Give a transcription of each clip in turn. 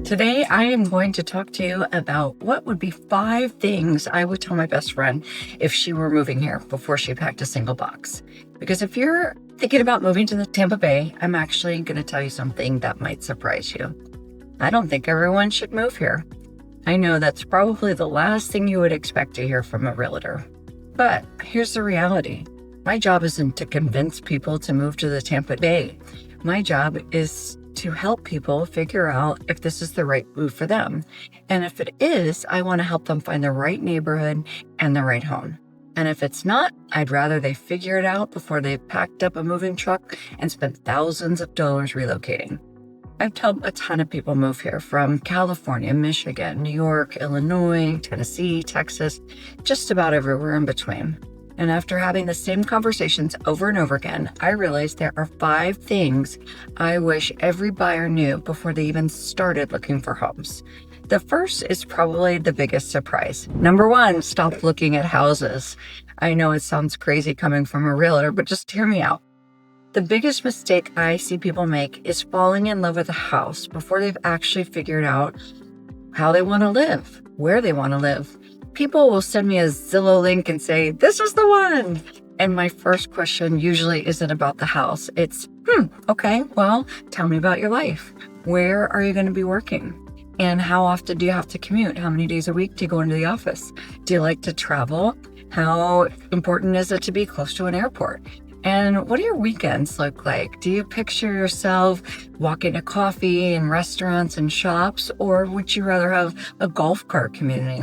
Today, I am going to talk to you about what would be 5 things I would tell my best friend if she were moving here before she packed a single box. Because if you're thinking about moving to the Tampa Bay, I'm actually going to tell you something that might surprise you. I don't think everyone should move here. I know that's probably the last thing you would expect to hear from a realtor. But here's the reality. My job isn't to convince people to move to the Tampa Bay. My job is to help people figure out if this is the right move for them. And if it is, I want to help them find the right neighborhood and the right home. And if it's not, I'd rather they figure it out before they've packed up a moving truck and spent thousands of dollars relocating. I've helped a ton of people move here from California, Michigan, New York, Illinois, Tennessee, Texas, just about everywhere in between. And after having the same conversations over and over again, I realized there are 5 things I wish every buyer knew before they even started looking for homes. The first is probably the biggest surprise. Number 1, stop looking at houses. I know it sounds crazy coming from a realtor, but just hear me out. The biggest mistake I see people make is falling in love with a house before they've actually figured out how they want to live, where they want to live. People will send me a Zillow link and say, "This is the one." And my first question usually isn't about the house. It's, okay, well, tell me about your life. Where are you going to be working? And how often do you have to commute? How many days a week do you go into the office? Do you like to travel? How important is it to be close to an airport? And what do your weekends look like? Do you picture yourself walking to coffee in restaurants and shops? Or would you rather have a golf cart community?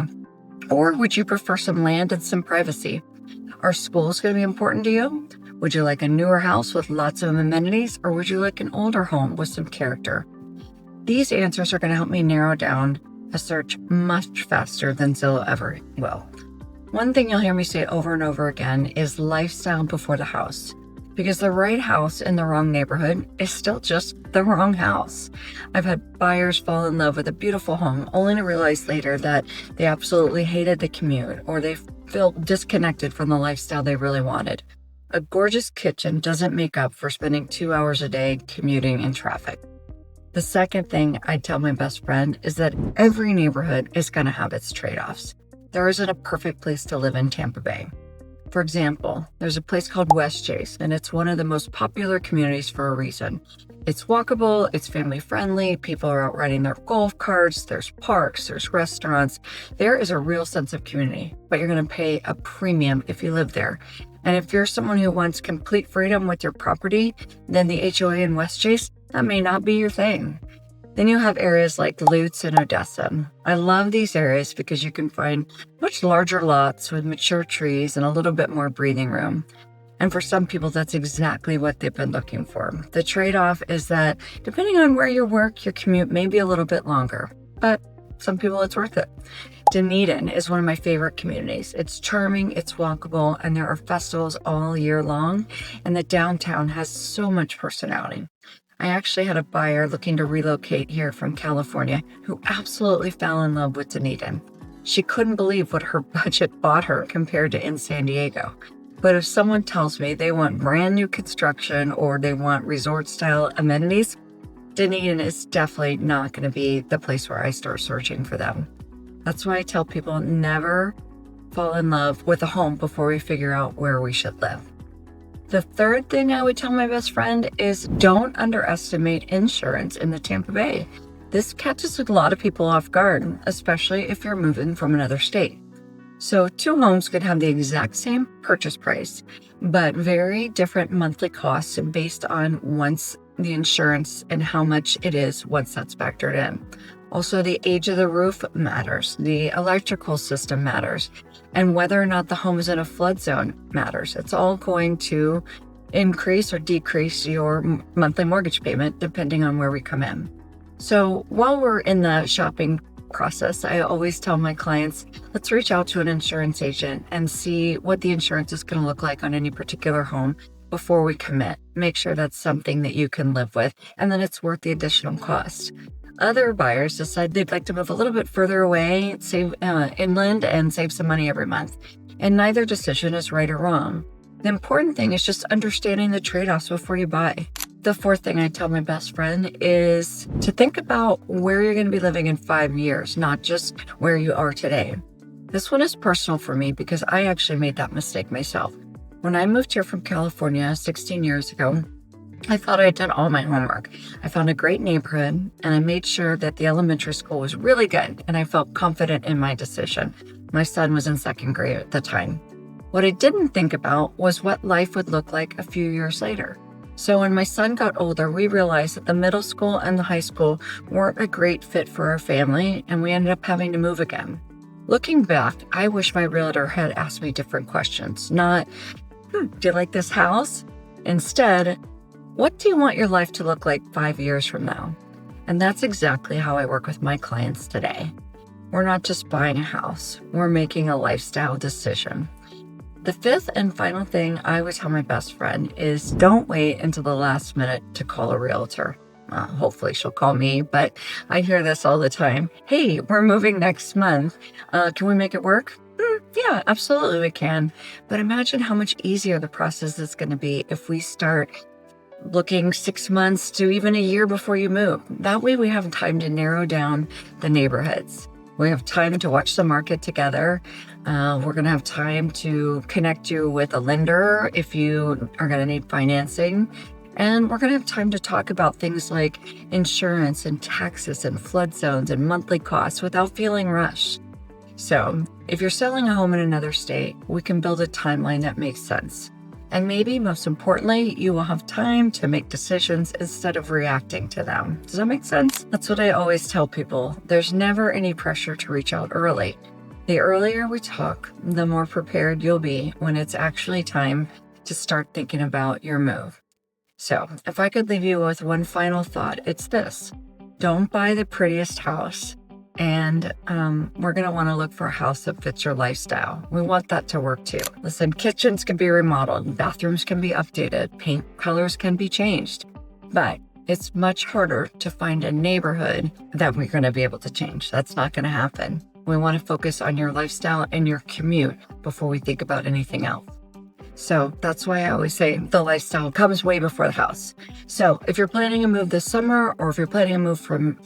Or would you prefer some land and some privacy? Are schools going to be important to you? Would you like a newer house with lots of amenities? Or would you like an older home with some character? These answers are going to help me narrow down a search much faster than Zillow ever will. One thing you'll hear me say over and over again is lifestyle before the house. Because the right house in the wrong neighborhood is still just the wrong house. I've had buyers fall in love with a beautiful home only to realize later that they absolutely hated the commute or they felt disconnected from the lifestyle they really wanted. A gorgeous kitchen doesn't make up for spending 2 hours a day commuting in traffic. The second thing I'd tell my best friend is that every neighborhood is going to have its trade-offs. There isn't a perfect place to live in Tampa Bay. For example, there's a place called West Chase, and it's one of the most popular communities for a reason. It's walkable, it's family friendly, people are out riding their golf carts, there's parks, there's restaurants. There is a real sense of community, but you're going to pay a premium if you live there. And if you're someone who wants complete freedom with your property, then the HOA in West Chase, that may not be your thing. Then you have areas like Lutz and Odessa. I love these areas because you can find much larger lots with mature trees and a little bit more breathing room. And for some people, that's exactly what they've been looking for. The trade-off is that depending on where you work, your commute may be a little bit longer, but some people it's worth it. Dunedin is one of my favorite communities. It's charming, it's walkable, and there are festivals all year long, and the downtown has so much personality. I actually had a buyer looking to relocate here from California who absolutely fell in love with Dunedin. She couldn't believe what her budget bought her compared to in San Diego. But if someone tells me they want brand new construction or they want resort style amenities, Dunedin is definitely not going to be the place where I start searching for them. That's why I tell people never fall in love with a home before we figure out where we should live. The third thing I would tell my best friend is don't underestimate insurance in the Tampa Bay. This catches a lot of people off guard, especially if you're moving from another state. So 2 homes could have the exact same purchase price, but very different monthly costs based on once the insurance and how much it is once that's factored in. Also, the age of the roof matters, the electrical system matters, and whether or not the home is in a flood zone matters. It's all going to increase or decrease your monthly mortgage payment depending on where we come in. So while we're in the shopping process, I always tell my clients, let's reach out to an insurance agent and see what the insurance is going to look like on any particular home before we commit. Make sure that's something that you can live with and that it's worth the additional cost. Other buyers decide they'd like to move a little bit further away, save inland, and save some money every month. And neither decision is right or wrong. The important thing is just understanding the trade-offs before you buy. The fourth thing I tell my best friend is to think about where you're going to be living in 5 years, not just where you are today. This one is personal for me because I actually made that mistake myself. When I moved here from California 16 years ago, I thought I had done all my homework. I found a great neighborhood and I made sure that the elementary school was really good and I felt confident in my decision. My son was in 2nd grade at the time. What I didn't think about was what life would look like a few years later. So when my son got older, we realized that the middle school and the high school weren't a great fit for our family, and we ended up having to move again. Looking back, I wish my realtor had asked me different questions, not, do you like this house? Instead, what do you want your life to look like 5 years from now? And that's exactly how I work with my clients today. We're not just buying a house, we're making a lifestyle decision. The fifth and final thing I would tell my best friend is don't wait until the last minute to call a realtor. Hopefully she'll call me, but I hear this all the time. Hey, we're moving next month. Can we make it work? Yeah, absolutely we can. But imagine how much easier the process is going to be if we start looking 6 months to even a year before you move. That way we have time to narrow down the neighborhoods. We have time to watch the market together. We're going to have time to connect you with a lender if you are going to need financing. And we're going to have time to talk about things like insurance and taxes and flood zones and monthly costs without feeling rushed. So if you're selling a home in another state, we can build a timeline that makes sense. And maybe most importantly, you will have time to make decisions instead of reacting to them. Does that make sense? That's what I always tell people. There's never any pressure to reach out early. The earlier we talk, the more prepared you'll be when it's actually time to start thinking about your move. So if I could leave you with one final thought, it's this. Don't buy the prettiest house. And we're going to want to look for a house that fits your lifestyle. We want that to work too. Listen, kitchens can be remodeled, bathrooms can be updated, paint colors can be changed, but it's much harder to find a neighborhood that we're going to be able to change. That's not going to happen. We want to focus on your lifestyle and your commute before we think about anything else. So that's why I always say the lifestyle comes way before the house. So if you're planning a move this summer, or if you're planning a move from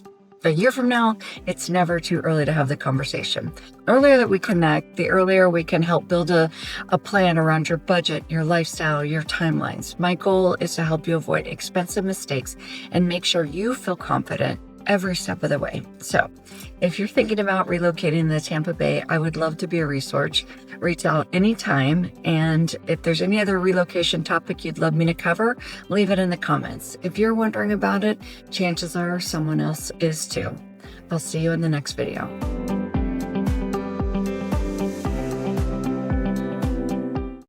a year from now, it's never too early to have the conversation. The earlier that we connect, the earlier we can help build a plan around your budget, your lifestyle, your timelines. My goal is to help you avoid expensive mistakes and make sure you feel confident every step of the way. So if you're thinking about relocating to the Tampa Bay, I would love to be a resource. Reach out anytime. And if there's any other relocation topic you'd love me to cover, leave it in the comments. If you're wondering about it, chances are someone else is too. I'll see you in the next video.